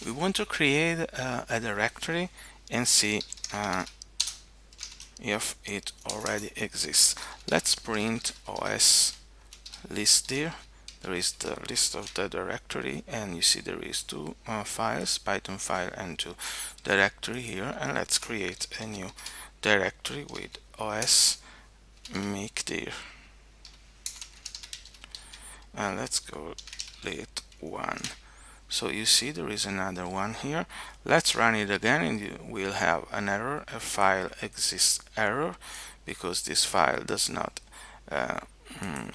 we want to create a directory and see if it already exists. Let's print os list there. There is the list of the directory, and you see there is two files, Python file and two directory here. And let's create a new directory with os.mkdir, and let's call it 1. So you see there is another one here. Let's run it again, and we'll have an error, a file exists error, because this file does not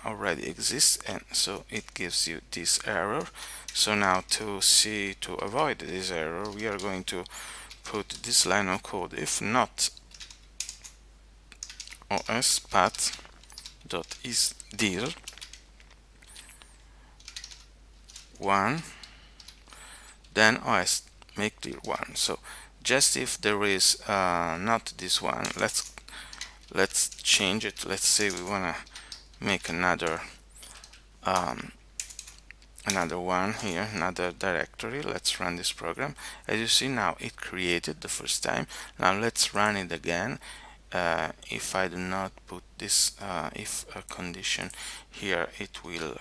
already exist, and so it gives you this error. So now to avoid this error, we are going to put this line of code: if not os.path.isdir 1, then os make dir 1. So just if there is not this one, let's change it. Let's say we want to make another one here, another directory. Let's run this program. As you see, now it created the first time. Now let's run it again. If I do not put this if a condition here, it would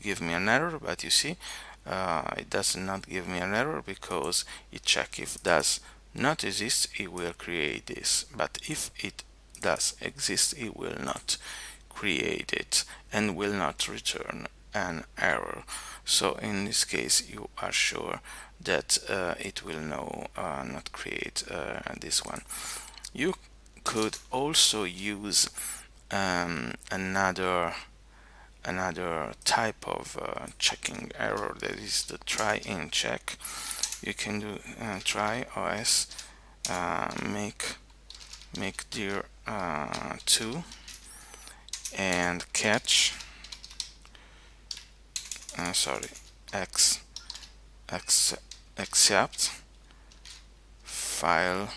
give me an error, but you see it does not give me an error, because it check if does not exist, it will create this, but if it does exist, it will not create it and will not return an error. So in this case, you are sure that it will not create this one. You could also use another type of checking error, that is the try and check. You can do try os make dir 2 and catch accept file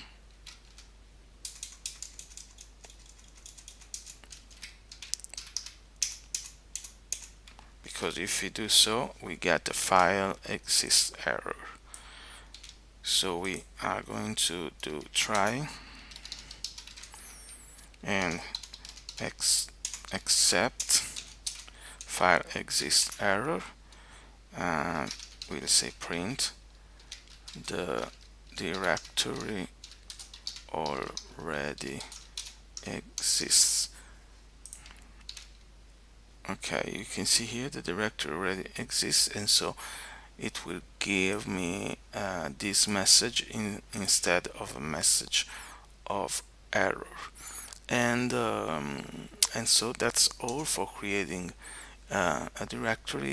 because if we do so, we get the file exists error. So we are going to do try and accept file exists error. We'll say print the directory already exists. Okay, you can see here the directory already exists, and so it will give me this message instead of a message of error. And so that's all for creating a directory.